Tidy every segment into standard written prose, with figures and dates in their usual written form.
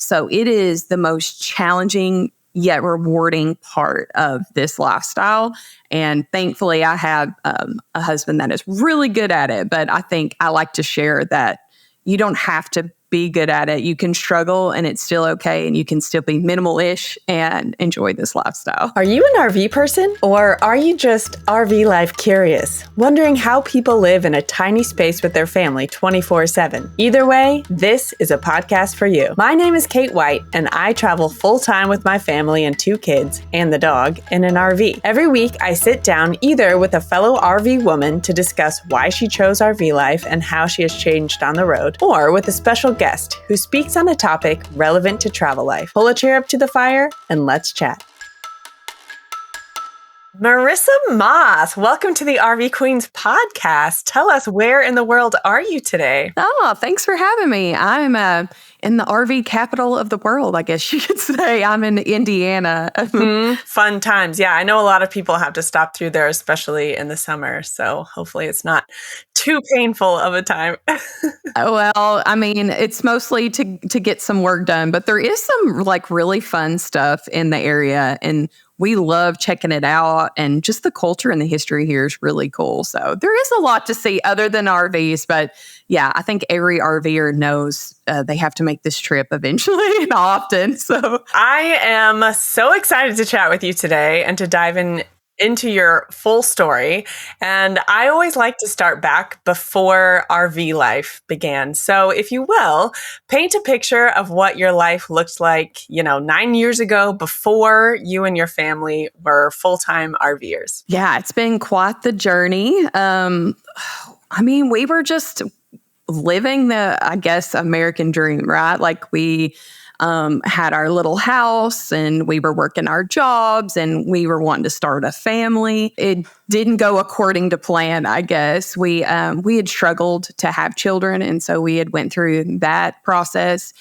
So it is the most challenging yet rewarding part of this lifestyle. And thankfully, I have a husband that is really good at it. But I think I like to share that you don't have to be good at it. You can struggle and it's still okay. And you can still be minimal-ish and enjoy this lifestyle. Are you an RV person? Or are you just RV life curious, wondering how people live in a tiny space with their family 24/7? Either way, this is a podcast for you. My name is Kate White, and I travel full-time with my family and 2 kids and the dog in an RV. Every week, I sit down either with a fellow RV woman to discuss why she chose RV life and how she has changed on the road, or with a special guest who speaks on a topic relevant to travel life. Pull a chair up to the fire and let's chat. Marissa Moss, welcome to the RV Queens podcast. Tell us, where in the world are you today? Oh, thanks for having me. I'm in the RV capital of the world, I guess you could say. I'm in Indiana. Fun times. Yeah, I know a lot of people have to stop through there, especially in the summer. So hopefully it's not too painful of a time. Well, I mean, it's mostly to get some work done, but there is some like really fun stuff in the area, and we love checking it out. And just the culture and the history here is really cool. So there is a lot to see other than RVs, but yeah, I think every RVer knows they have to make this trip eventually and often. So I am so excited to chat with you today and to dive into your full story. And I always like to start back before RV life began. So if you will, paint a picture of what your life looked like, 9 years ago before you and your family were full-time RVers. Yeah, it's been quite the journey. We were just living the, I guess, American dream, right? Like we had our little house and we were working our jobs and we were wanting to start a family. It didn't go according to plan, I guess. We had struggled to have children, and so we had went through that process.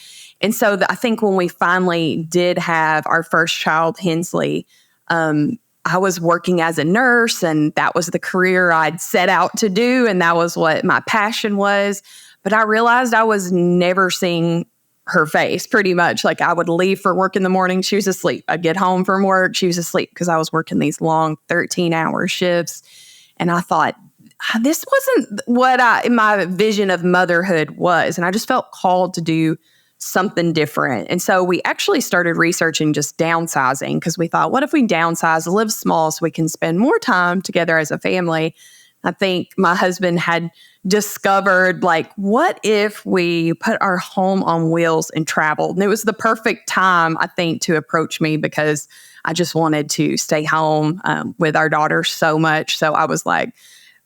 And so I think when we finally did have our first child, Hensley, I was working as a nurse, and that was the career I'd set out to do, and that was what my passion was. But I realized I was never seeing her face, pretty much. Like I would leave for work in the morning, she was asleep. I'd get home from work, she was asleep, because I was working these long 13-hour shifts. And I thought, this wasn't what my vision of motherhood was. And I just felt called to do something different. And so we actually started researching just downsizing, because we thought, what if we downsize, live small, so we can spend more time together as a family? I think my husband had discovered, like, what if we put our home on wheels and traveled? And it was the perfect time, I think, to approach me, because I just wanted to stay home with our daughter so much. So I was like,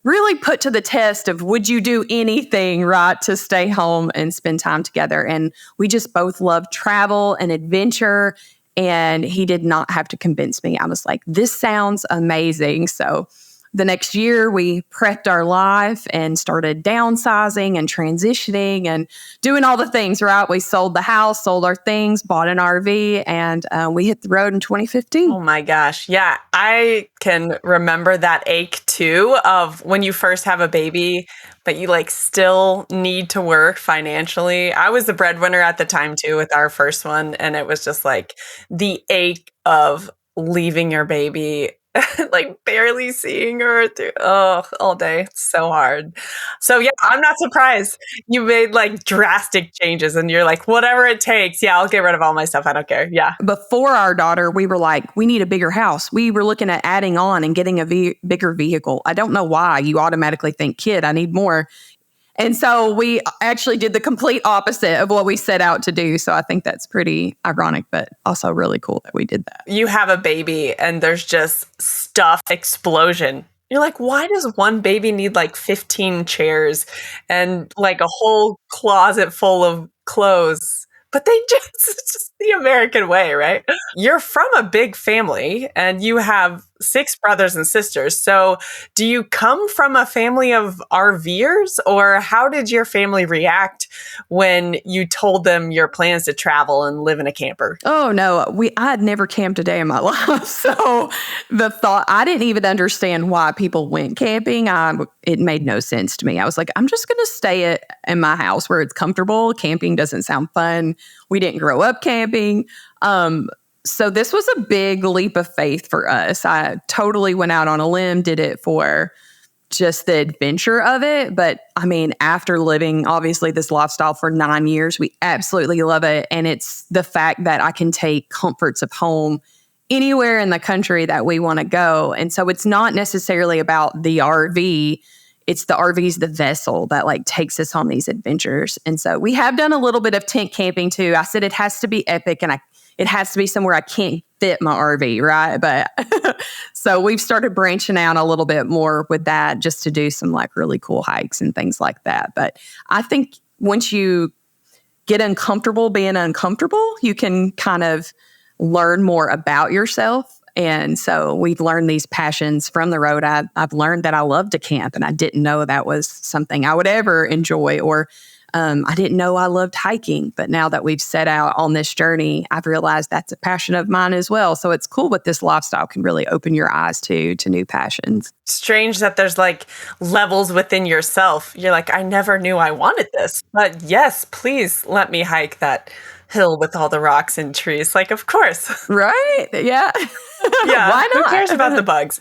really put to the test of, would you do anything, right, to stay home and spend time together? And we just both love travel and adventure. And he did not have to convince me. I was like, this sounds amazing. So the next year, we prepped our life and started downsizing and transitioning and doing all the things, right? We sold the house, sold our things, bought an RV, and we hit the road in 2015. Oh my gosh. Yeah, I can remember that ache too, of when you first have a baby, but you still need to work financially. I was the breadwinner at the time too with our first one, and it was just like the ache of leaving your baby, barely seeing her through all day. It's so hard. So yeah, I'm not surprised you made drastic changes, and you're like, whatever it takes. Yeah, I'll get rid of all my stuff. I don't care. Yeah. Before our daughter, we were like, we need a bigger house. We were looking at adding on and getting a bigger vehicle. I don't know why you automatically think, kid, I need more. And so we actually did the complete opposite of what we set out to do. So I think that's pretty ironic, but also really cool that we did that. You have a baby and there's just stuff explosion. You're like, why does one baby need 15 chairs and a whole closet full of clothes? But they just the American way, right? You're from a big family and you have 6 brothers and sisters. So, do you come from a family of RVers, or how did your family react when you told them your plans to travel and live in a camper? Oh no, I had never camped a day in my life. So the thought, I didn't even understand why people went camping. It made no sense to me. I was like, I'm just going to stay in my house where it's comfortable. Camping doesn't sound fun. We didn't grow up camping. So this was a big leap of faith for us. I totally went out on a limb, did it for just the adventure of it. But I mean, after living obviously this lifestyle for 9 years, we absolutely love it. And it's the fact that I can take comforts of home anywhere in the country that we want to go. And so it's not necessarily about the RV. It's the RV's the vessel that like takes us on these adventures. And so we have done a little bit of tent camping too. I said it has to be epic, and it has to be somewhere I can't fit my RV, right? But so we've started branching out a little bit more with that, just to do some like really cool hikes and things like that. But I think once you get uncomfortable being uncomfortable, you can kind of learn more about yourself. And so we've learned these passions from the road. I've learned that I love to camp, and I didn't know that was something I would ever enjoy, or I didn't know I loved hiking. But now that we've set out on this journey, I've realized that's a passion of mine as well. So it's cool what this lifestyle can really open your eyes to new passions. Strange that there's like levels within yourself. You're like, I never knew I wanted this, but yes, please let me hike that hill with all the rocks and trees. Like, of course. Right? Yeah. Yeah. Why not? Who cares about the bugs?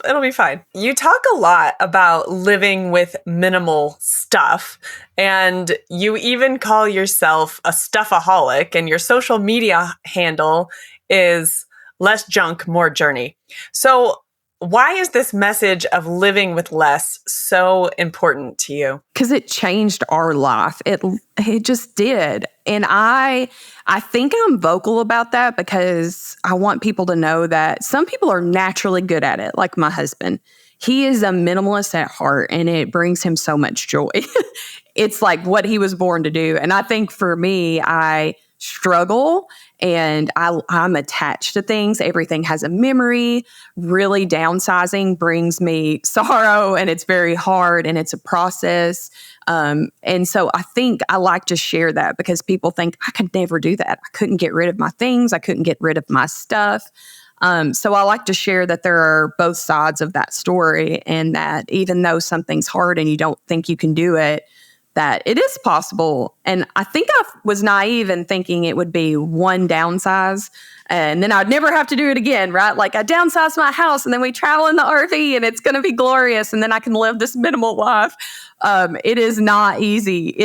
It'll be fine. You talk a lot about living with minimal stuff, and you even call yourself a stuffaholic, and your social media handle is less junk, more journey. So why is this message of living with less so important to you? Because it changed our life. It just did. And I think I'm vocal about that because I want people to know that some people are naturally good at it, like my husband. He is a minimalist at heart, and it brings him so much joy. It's like what he was born to do. And I think for me, I struggle, and I'm attached to things. Everything has a memory. Really downsizing brings me sorrow, and it's very hard, and it's a process. And so I think I like to share that because people think I could never do that. I couldn't get rid of my things. I couldn't get rid of my stuff. So I like to share that there are both sides of that story, and that even though something's hard and you don't think you can do it, that it is possible. And I think I was naive in thinking it would be one downsize and then I'd never have to do it again, right? Like I downsize my house and then we travel in the RV and it's going to be glorious. And then I can live this minimal life. It is not easy.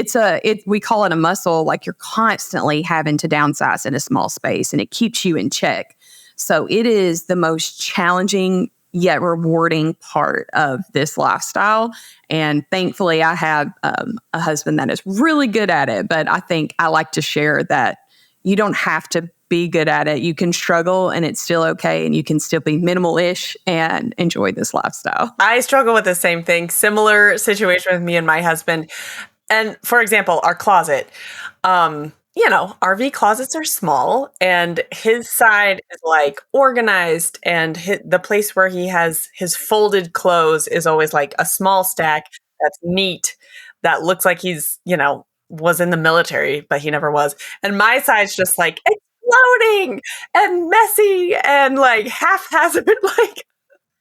We call it a muscle. Like you're constantly having to downsize in a small space, and it keeps you in check. So it is the most challenging yet rewarding part of this lifestyle. And thankfully, I have a husband that is really good at it. But I think I like to share that you don't have to be good at it. You can struggle and it's still okay. And you can still be minimal-ish and enjoy this lifestyle. I struggle with the same thing. Similar situation with me and my husband. And for example, our closet. RV closets are small, and his side is like organized, and the place where he has his folded clothes is always like a small stack that's neat, that looks like he's, was in the military, but he never was. And my side's just like exploding and messy and like haphazard, like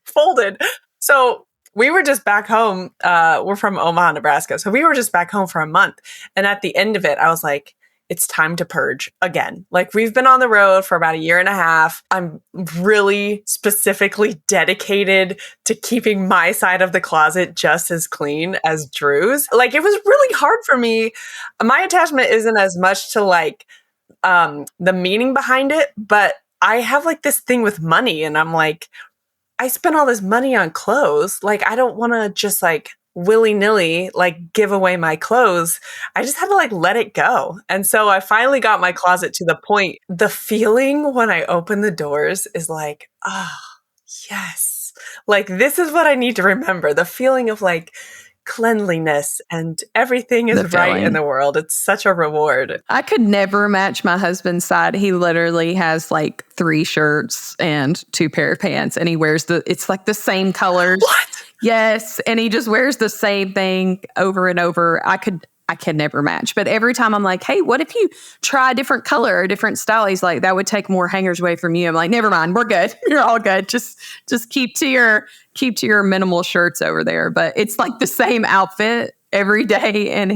folded. So we were just back home. We're from Omaha, Nebraska. So we were just back home for a month. And at the end of it, I was like, it's time to purge again. Like we've been on the road for about a year and a half. I'm really specifically dedicated to keeping my side of the closet just as clean as Drew's. Like it was really hard for me. My attachment isn't as much to like the meaning behind it, but I have like this thing with money, and I'm like, I spent all this money on clothes. Like I don't want to just like willy-nilly like give away my clothes. I just had to like let it go. And so I finally got my closet to the point. The feeling when I open the doors is like, oh, yes. Like this is what I need to remember. The feeling of like cleanliness and everything The is right in feeling. the world. It's such a reward. I could never match my husband's side. He literally has like 3 shirts and 2 pair of pants, and he wears it's like the same colors. What? Yes. And he just wears the same thing over and over. I can never match. But every time I'm like, hey, what if you try a different color or a different style? He's like, that would take more hangers away from you. I'm like, never mind. We're good. You're all good. Just keep to your minimal shirts over there. But it's like the same outfit every day. And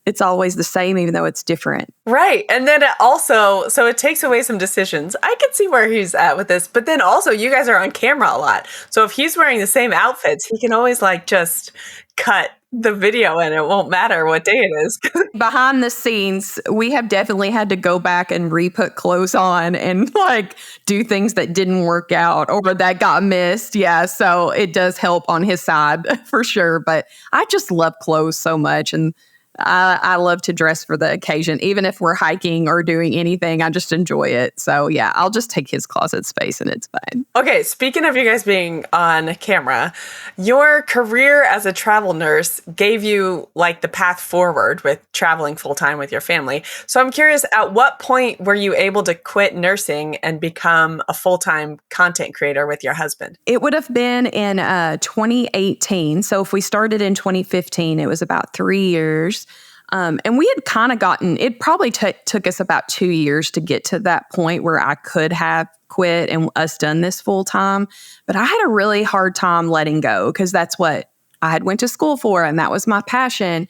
it's always the same, even though it's different. Right. And then so it takes away some decisions. I can see where he's at with this, but then also you guys are on camera a lot. So if he's wearing the same outfits, he can always like just cut the video and it won't matter what day it is. Behind the scenes, we have definitely had to go back and re-put clothes on and like do things that didn't work out or that got missed. Yeah. So it does help on his side for sure. But I just love clothes so much. And I love to dress for the occasion. Even if we're hiking or doing anything, I just enjoy it. So yeah, I'll just take his closet space and it's fine. Okay, speaking of you guys being on camera, your career as a travel nurse gave you like the path forward with traveling full time with your family. So I'm curious, at what point were you able to quit nursing and become a full-time content creator with your husband? It would have been in 2018. So if we started in 2015, it was about 3 years. And we had kind of it probably took us about 2 years to get to that point where I could have quit and us done this full time. But I had a really hard time letting go because that's what I had went to school for and that was my passion.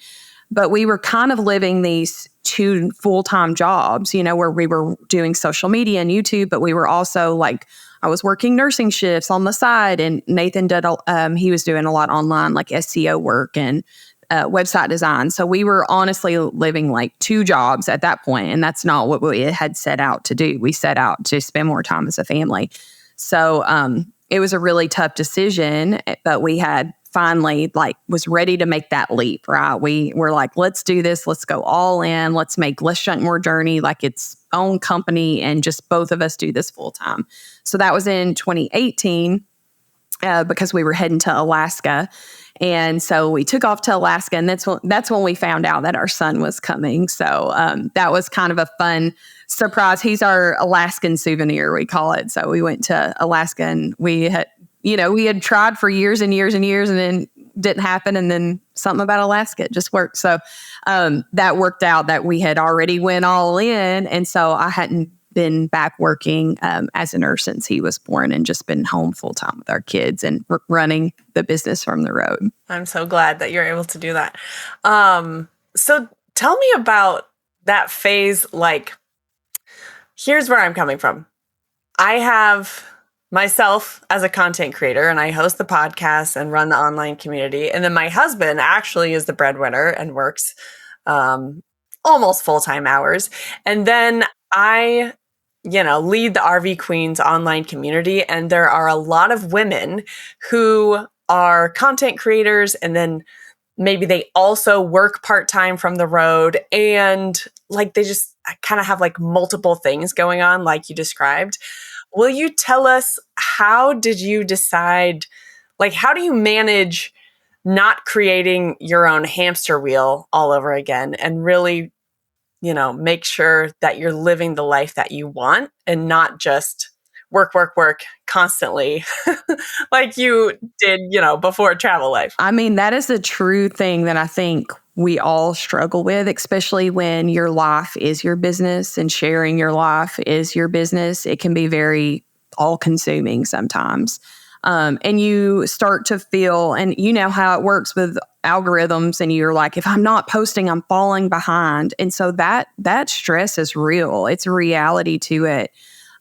But we were kind of living these 2 full-time jobs, where we were doing social media and YouTube, but we were also like, I was working nursing shifts on the side, and Nathan he was doing a lot online, like SEO work and website design. So we were honestly living like 2 jobs at that point, and that's not what we had set out to do. We set out to spend more time as a family. So it was a really tough decision, but we had finally was ready to make that leap, right? We were like, let's do this. Let's go all in. Let's Shunt More Journey like its own company and just both of us do this full time. So that was in 2018 because we were heading to Alaska. And so we took off to Alaska, and that's when we found out that our son was coming. So that was kind of a fun surprise. He's our Alaskan souvenir, we call it. So we went to Alaska, and we had tried for years and years and years, and then didn't happen. And then something about Alaska, it just worked. So that worked out that we had already went all in. And so I hadn't been back working as a nurse since he was born and just been home full time with our kids and running the business from the road. I'm so glad that you're able to do that. So tell me about that phase. Like, here's where I'm coming from. I have myself as a content creator, and I host the podcast and run the online community. And then my husband actually is the breadwinner and works almost full-time hours. And then I lead the RV Queens online community. And there are a lot of women who are content creators, and then maybe they also work part-time from the road, and like they just kind of have like multiple things going on like you described. Will you tell us, how did you decide, like how do you manage not creating your own hamster wheel all over again and really make sure that you're living the life that you want and not just work constantly like you did, before travel life? I mean, that is a true thing that I think we all struggle with, especially when your life is your business and sharing your life is your business. It can be very all-consuming sometimes. And you start to feel, and you know how it works with algorithms, and you're like, if I'm not posting, I'm falling behind. And so that stress is real. It's a reality to it.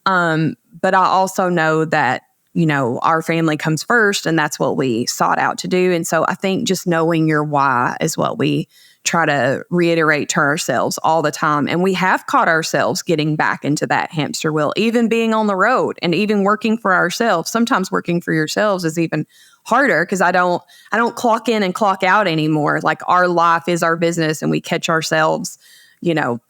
But I also know that, our family comes first, and that's what we sought out to do. And so I think just knowing your why is what we try to reiterate to ourselves all the time. And we have caught ourselves getting back into that hamster wheel, even being on the road and even working for ourselves. Sometimes working for yourselves is even harder because I don't clock in and clock out anymore. Like our life is our business, and we catch ourselves,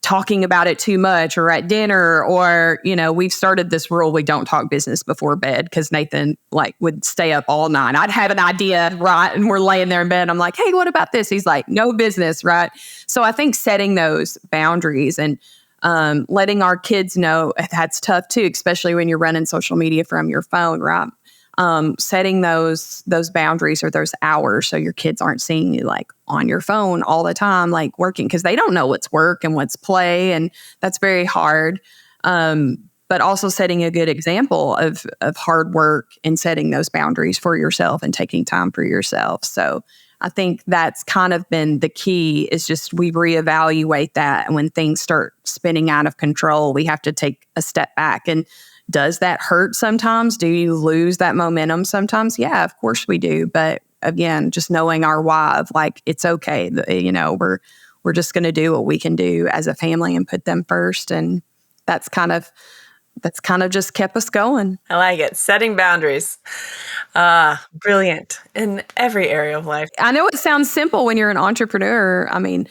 talking about it too much or at dinner, or, we've started this rule. We don't talk business before bed because Nathan would stay up all night. I'd have an idea, right? And we're laying there in bed. I'm like, hey, what about this? He's like, no business, right? So I think setting those boundaries and letting our kids know that's tough too, especially when you're running social media from your phone, right? Setting those boundaries or those hours so your kids aren't seeing you on your phone all the time, working, because they don't know what's work and what's play, and that's very hard. But also setting a good example of hard work and setting those boundaries for yourself and taking time for yourself. So I think that's kind of been the key, is just we reevaluate that. And when things start spinning out of control, we have to take a step back. And does that hurt sometimes? Do you lose that momentum sometimes? Yeah, of course we do. But again, just knowing our why of it's okay. We're just going to do what we can do as a family and put them first. And that's kind of just kept us going. I like it. Setting boundaries. Brilliant in every area of life. I know it sounds simple when you're an entrepreneur. I mean,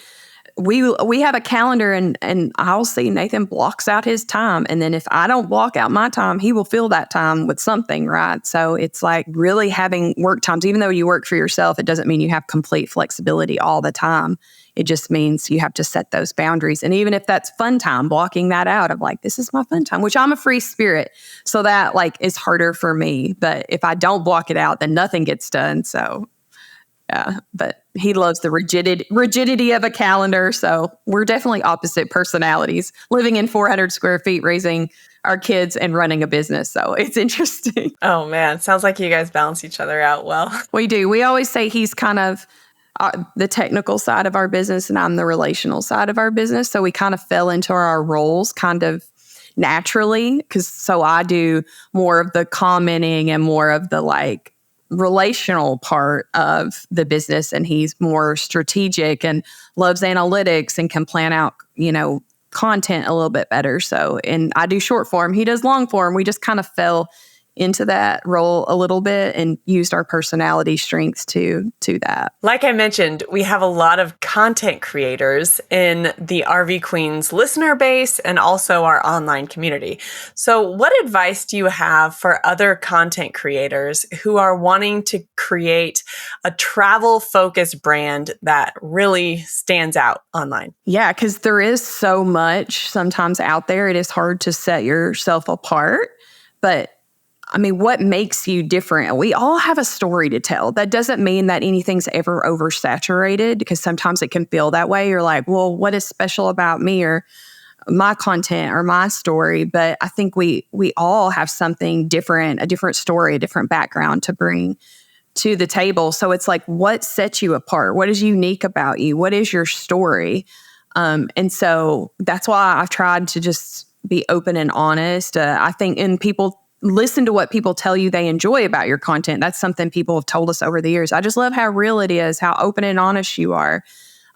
we have a calendar, and I'll see Nathan blocks out his time. And then if I don't block out my time, he will fill that time with something, right? So it's really having work times. Even though you work for yourself, it doesn't mean you have complete flexibility all the time. It just means you have to set those boundaries. And even if that's fun time, blocking that out of this is my fun time, which I'm a free spirit. So that is harder for me. But if I don't block it out, then nothing gets done. So yeah, but he loves the rigidity of a calendar. So we're definitely opposite personalities, living in 400 square feet, raising our kids and running a business. So it's interesting. Oh man, sounds like you guys balance each other out well. We do. We always say he's kind of the technical side of our business and I'm the relational side of our business. So we kind of fell into our roles kind of naturally, so I do more of the commenting and more of the relational part of the business, and he's more strategic and loves analytics and can plan out, content a little bit better. So, and I do short form, he does long form. We just kind of fell into that role a little bit and used our personality strengths to that. Like I mentioned, we have a lot of content creators in the RV Queens listener base and also our online community. So what advice do you have for other content creators who are wanting to create a travel-focused brand that really stands out online? Yeah, because there is so much sometimes out there. It is hard to set yourself apart, but I mean, what makes you different? We all have a story to tell. That doesn't mean that anything's ever oversaturated, because sometimes it can feel that way. You're like, well, what is special about me or my content or my story? But I think we all have something different, a different story, a different background to bring to the table. So it's what sets you apart? What is unique about you? What is your story? And so that's why I've tried to just be open and honest. I think, and people listen to what people tell you they enjoy about your content. That's something people have told us over the years. I just love how real it is, how open and honest you are,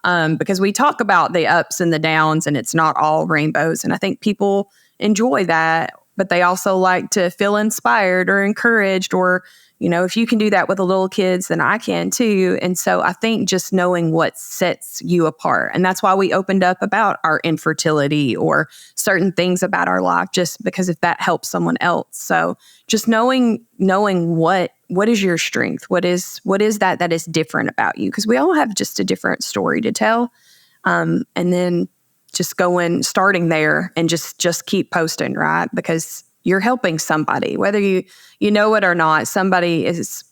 because we talk about the ups and the downs, and it's not all rainbows. And I think people enjoy that, but they also like to feel inspired or encouraged, or, if you can do that with the little kids, then I can too. And so I think just knowing what sets you apart. And that's why we opened up about our infertility or certain things about our life, just because if that helps someone else. So just knowing what is your strength, what is that is different about you, because we all have just a different story to tell. And then just starting there and just keep posting, right? Because you're helping somebody, whether you know it or not. Somebody is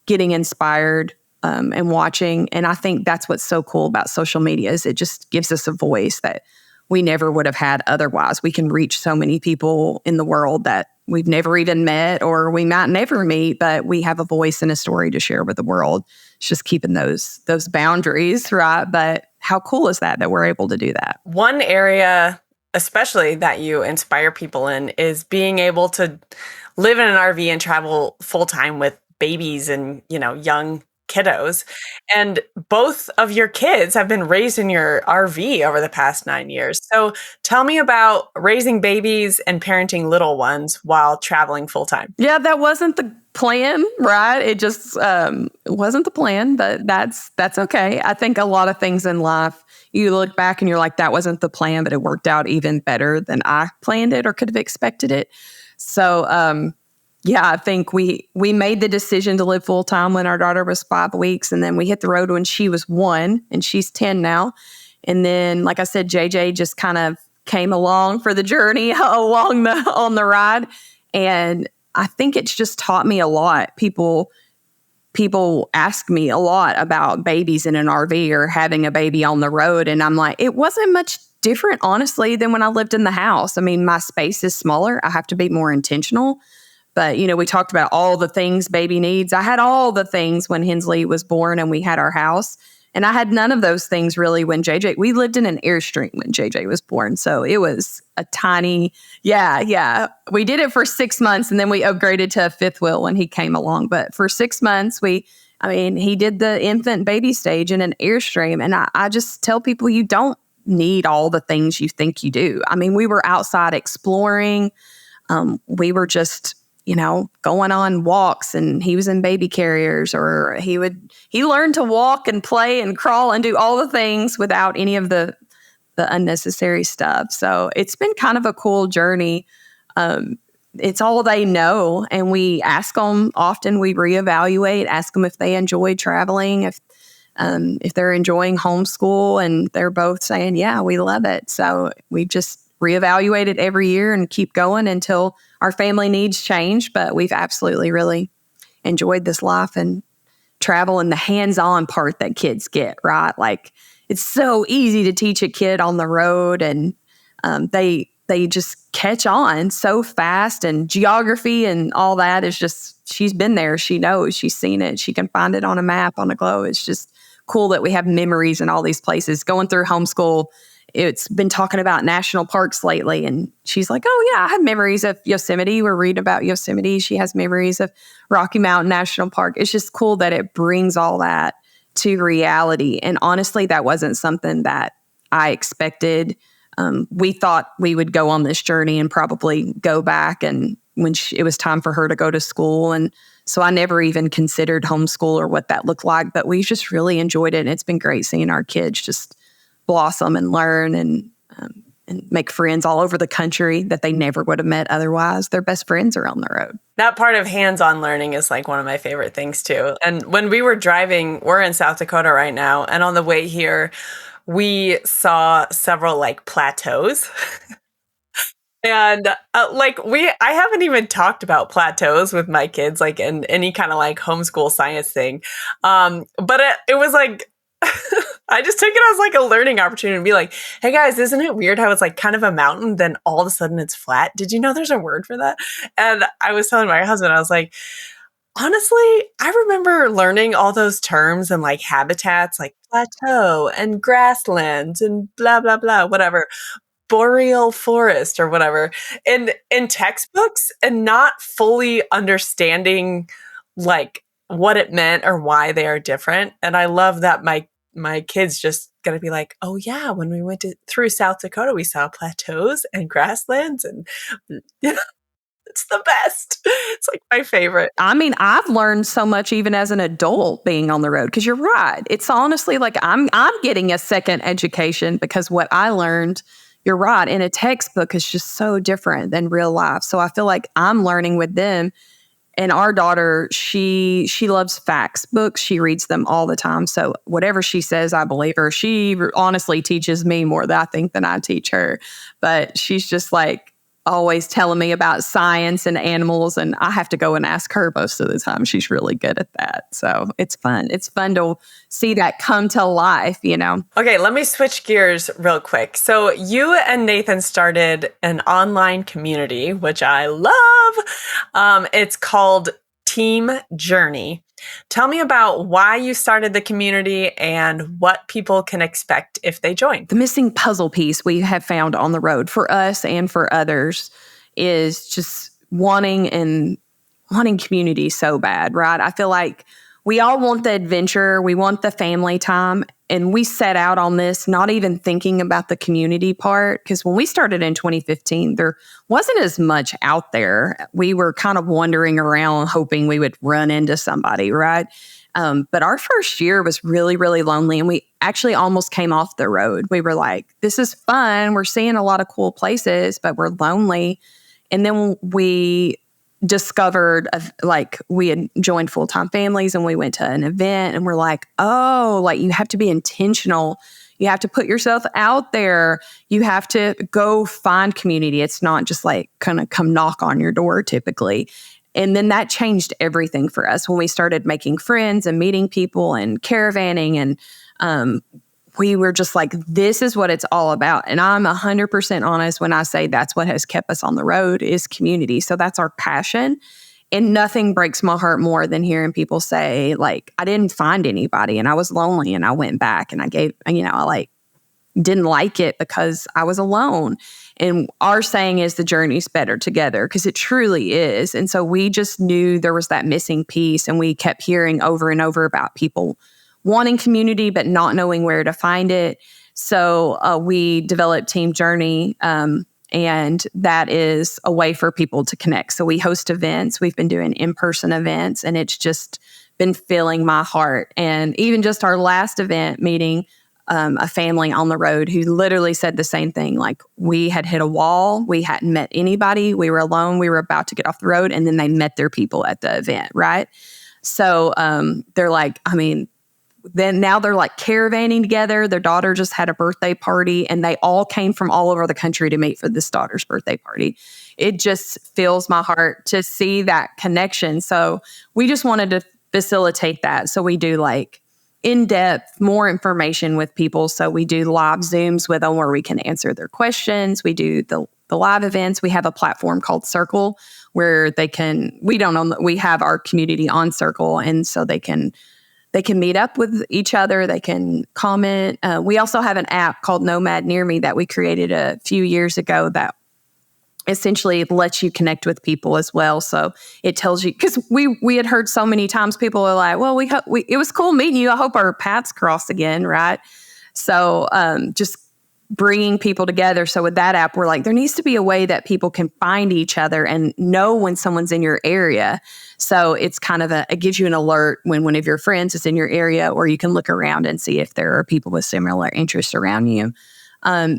getting inspired and watching. And I think that's what's so cool about social media, is it just gives us a voice that we never would have had otherwise. We can reach so many people in the world that we've never even met, or we might never meet, but we have a voice and a story to share with the world. It's just keeping those boundaries, right? But how cool is that we're able to do that? One area especially that you inspire people in is being able to live in an RV and travel full time with babies and, young kiddos. And both of your kids have been raised in your RV over the past 9 years. So tell me about raising babies and parenting little ones while traveling full time. Yeah, that wasn't the plan, right? It just wasn't the plan, but that's okay. I think a lot of things in life, you look back and you're like, that wasn't the plan, but it worked out even better than I planned it or could have expected it. So, yeah, I think we made the decision to live full time when our daughter was 5 weeks, and then we hit the road when she was 1, and she's 10 now. And then, like I said, JJ just kind of came along for the journey on the ride, and I think it's just taught me a lot. People ask me a lot about babies in an RV or having a baby on the road, and I'm like, it wasn't much different, honestly, than when I lived in the house. I mean, my space is smaller. I have to be more intentional. But, we talked about all the things baby needs. I had all the things when Hensley was born and we had our house. And I had none of those things really when we lived in an Airstream when JJ was born. So it was a tiny, yeah. We did it for 6 months and then we upgraded to a fifth wheel when he came along. But for 6 months, he did the infant baby stage in an Airstream. And I just tell people, you don't need all the things you think you do. I mean, we were outside exploring. We were just going on walks, and he was in baby carriers, or he learned to walk and play and crawl and do all the things without any of the unnecessary stuff. So it's been kind of a cool journey. It's all they know. And we ask them often, we reevaluate, ask them if they enjoy traveling, if they're enjoying homeschool, and they're both saying, yeah, we love it. So we just reevaluate it every year and keep going until our family needs change. But we've absolutely really enjoyed this life and travel and the hands-on part that kids get, right? Like, it's so easy to teach a kid on the road, and they just catch on so fast. And geography and all that is just, she's been there. She knows, she's seen it. She can find it on a map, on a globe. It's just cool that we have memories in all these places. Going through homeschool, it's been talking about national parks lately. And she's like, oh, yeah, I have memories of Yosemite. We're reading about Yosemite. She has memories of Rocky Mountain National Park. It's just cool that it brings all that to reality. And honestly, that wasn't something that I expected. We thought we would go on this journey and probably go back and when it was time for her to go to school. And so I never even considered homeschool or what that looked like. But we just really enjoyed it. And it's been great seeing our kids just blossom and learn and make friends all over the country that they never would have met otherwise. Their best friends are on the road. That part of hands-on learning is like one of my favorite things too. And when we were driving, we're in South Dakota right now, and on the way here, we saw several like plateaus. And I haven't even talked about plateaus with my kids, like in any kind of like homeschool science thing. But it was like, I just took it as like a learning opportunity to be like, hey guys, isn't it weird how it's like kind of a mountain, then all of a sudden it's flat? Did you know there's a word for that? And I was telling my husband, I was like, honestly, I remember learning all those terms and like habitats, like plateau and grasslands and blah, blah, blah, whatever, boreal forest or whatever, in textbooks, and not fully understanding like what it meant or why they are different. And I love that my kids just going to be like, oh yeah, when we went through South Dakota, we saw plateaus and grasslands, and it's the best. It's like my favorite. I mean, I've learned so much even as an adult being on the road, because you're right. It's honestly like I'm getting a second education, because what I learned, you're right, in a textbook is just so different than real life. So I feel like I'm learning with them. And our daughter, she loves facts books. She reads them all the time. So whatever she says, I believe her. She honestly teaches me more than I think than I teach her. But she's just like always telling me about science and animals. And I have to go and ask her most of the time. She's really good at that. So it's fun. It's fun to see that come to life, Okay, let me switch gears real quick. So you and Nathan started an online community, which I love. It's called Team Journey. Tell me about why you started the community and what people can expect if they join. The missing puzzle piece we have found on the road for us and for others is just wanting community so bad, right? I feel like we all want the adventure. We want the family time. And we set out on this not even thinking about the community part, because when we started in 2015, there wasn't as much out there. We were kind of wandering around hoping we would run into somebody, right? But our first year was really, really lonely. And we actually almost came off the road. We were like, this is fun. We're seeing a lot of cool places, but we're lonely. And then we discovered we had joined full-time families and we went to an event and we're like, oh, like you have to be intentional. You have to put yourself out there. You have to go find community. It's not just like kind of come knock on your door typically. And then that changed everything for us when we started making friends and meeting people and caravanning. And we were just like, this is what it's all about. And I'm 100% honest when I say that's what has kept us on the road is community. So that's our passion. And nothing breaks my heart more than hearing people say, like, I didn't find anybody and I was lonely and I went back and I didn't like it because I was alone. And our saying is the journey's better together because it truly is. And so we just knew there was that missing piece and we kept hearing over and over about people wanting community but not knowing where to find it. So we developed Team Journey and that is a way for people to connect. So we host events. We've been doing in-person events and it's just been filling my heart. And even just our last event meeting a family on the road who literally said the same thing. Like we had hit a wall. We hadn't met anybody. We were alone. We were about to get off the road and then they met their people at the event. Right. So they're like, then now they're like caravanning together. Their daughter just had a birthday party and they all came from all over the country to meet for this daughter's birthday party. It just fills my heart to see that connection. So we just wanted to facilitate that. So we do like in-depth, more information with people. So we do live Zooms with them where we can answer their questions. We do the live events. We have a platform called Circle where we have our community on Circle. And so they can meet up with each other. They can comment. We also have an app called Nomad Near Me that we created a few years ago that essentially lets you connect with people as well. So it tells you, because we had heard so many times people are like, well, it was cool meeting you. I hope our paths cross again, right? So just bringing people together. So with that app, we're like, there needs to be a way that people can find each other and know when someone's in your area. So it's kind of it gives you an alert when one of your friends is in your area, or you can look around and see if there are people with similar interests around you.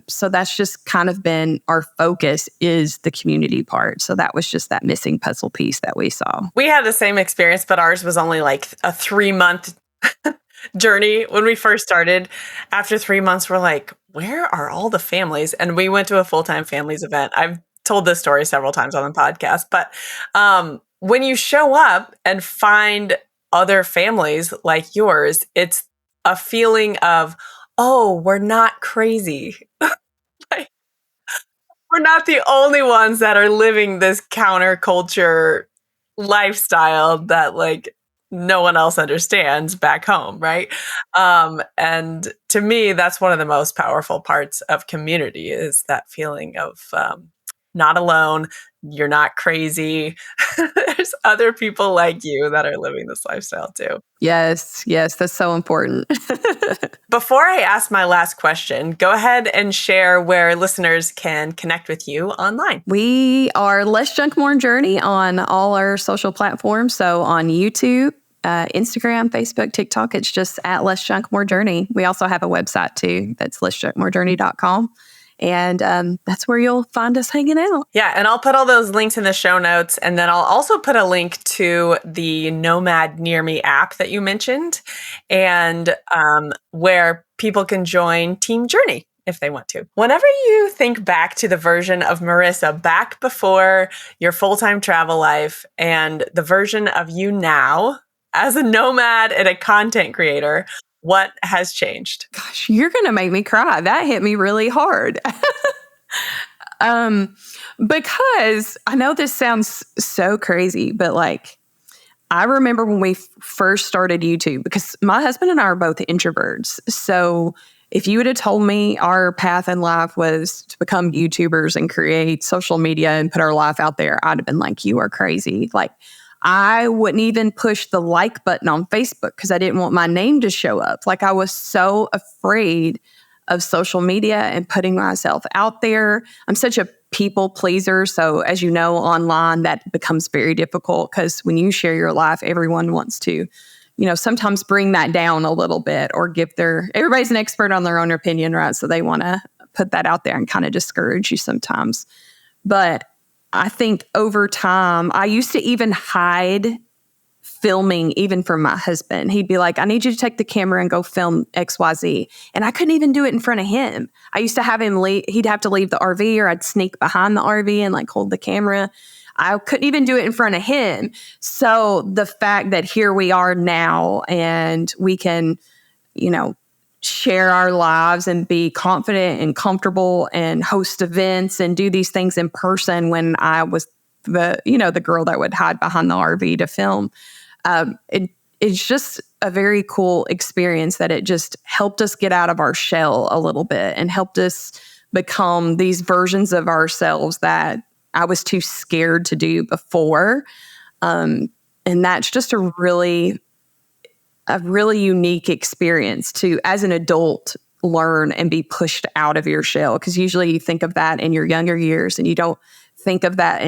So that's just kind of been our focus is the community part. So that was just that missing puzzle piece that we saw. We had the same experience, but ours was only like a 3-month journey when we first started. After 3 months, we're like, where are all the families? And we went to a full-time families event. I've told this story several times on the podcast, but when you show up and find other families like yours, it's a feeling of, oh, we're not crazy. Like, we're not the only ones that are living this counterculture lifestyle that like no one else understands back home, right? And to me, that's one of the most powerful parts of community is that feeling of not alone. You're not crazy. There's other people like you that are living this lifestyle too. Yes, that's so important. Before I ask my last question, go ahead and share where listeners can connect with you online. We are Less Junk, More Journey on all our social platforms. So on YouTube, Instagram, Facebook, TikTok, it's just at Less Junk, More Journey. We also have a website too. That's lessjunkmorejourney.com. And that's where you'll find us hanging out. Yeah, and I'll put all those links in the show notes. And then I'll also put a link to the Nomad Near Me app that you mentioned and where people can join Team Journey if they want to. Whenever you think back to the version of Marissa back before your full-time travel life and the version of you now as a nomad and a content creator, what has changed? Gosh, you're going to make me cry. That hit me really hard. Because I know this sounds so crazy, but like, I remember when we first started YouTube, because my husband and I are both introverts. So if you would have told me our path in life was to become YouTubers and create social media and put our life out there, I'd have been like, you are crazy. Like, I wouldn't even push the like button on Facebook because I didn't want my name to show up. Like, I was so afraid of social media and putting myself out there. I'm such a people pleaser. So as you know, online, that becomes very difficult because when you share your life, everyone wants to sometimes bring that down a little bit or everybody's an expert on their own opinion, right? So they want to put that out there and kind of discourage you sometimes. But I think over time, I used to even hide filming even from my husband. He'd be like, I need you to take the camera and go film XYZ. And I couldn't even do it in front of him. I used to have him he'd have to leave the RV, or I'd sneak behind the RV and like hold the camera. I couldn't even do it in front of him. So the fact that here we are now and we can, share our lives and be confident and comfortable and host events and do these things in person when I was the girl that would hide behind the RV to film. It's just a very cool experience that it just helped us get out of our shell a little bit and helped us become these versions of ourselves that I was too scared to do before. And that's just a really unique experience to, as an adult, learn and be pushed out of your shell. Because usually you think of that in your younger years and you don't think of that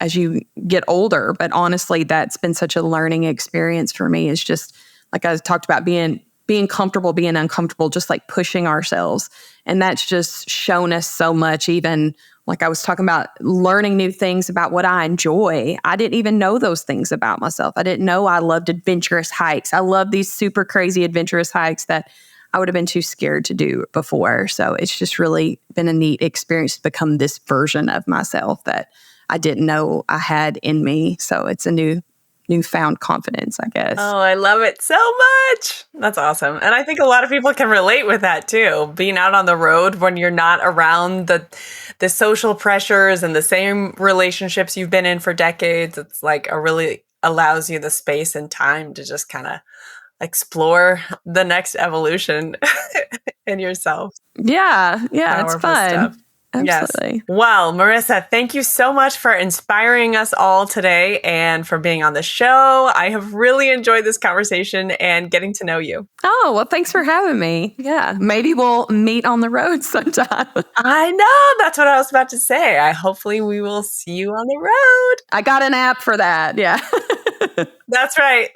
as you get older. But honestly, that's been such a learning experience for me. Is just like I talked about, being comfortable, being uncomfortable, just like pushing ourselves. And that's just shown us so much. Even like I was talking about, learning new things about what I enjoy. I didn't even know those things about myself. I didn't know I loved adventurous hikes. I love these super crazy adventurous hikes that I would have been too scared to do before. So it's just really been a neat experience to become this version of myself that I didn't know I had in me. So it's a newfound confidence, I guess. Oh, I love it so much. That's awesome. And I think a lot of people can relate with that too. Being out on the road when you're not around the social pressures and the same relationships you've been in for decades, it's like really allows you the space and time to just kind of explore the next evolution in yourself. Yeah, Powerful it's fun. Stuff. Absolutely. Yes. Well, Marissa, thank you so much for inspiring us all today and for being on the show. I have really enjoyed this conversation and getting to know you. Oh, well, thanks for having me. Yeah, maybe we'll meet on the road sometime. I know. That's what I was about to say. Hopefully we will see you on the road. I got an app for that. Yeah. That's right.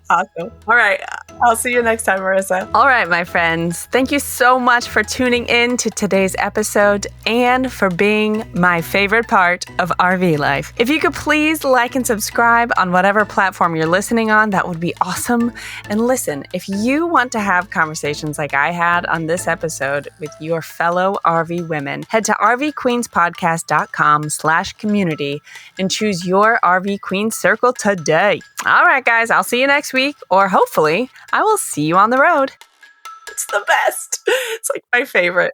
Awesome. All right. I'll see you next time, Marissa. All right, my friends. Thank you so much for tuning in to today's episode and for being my favorite part of RV life. If you could please like and subscribe on whatever platform you're listening on, that would be awesome. And listen, if you want to have conversations like I had on this episode with your fellow RV women, head to rvqueenspodcast.com/community and choose your RV Queen Circle today. All right, guys, I'll see you next week, or hopefully I will see you on the road. It's the best. It's like my favorite.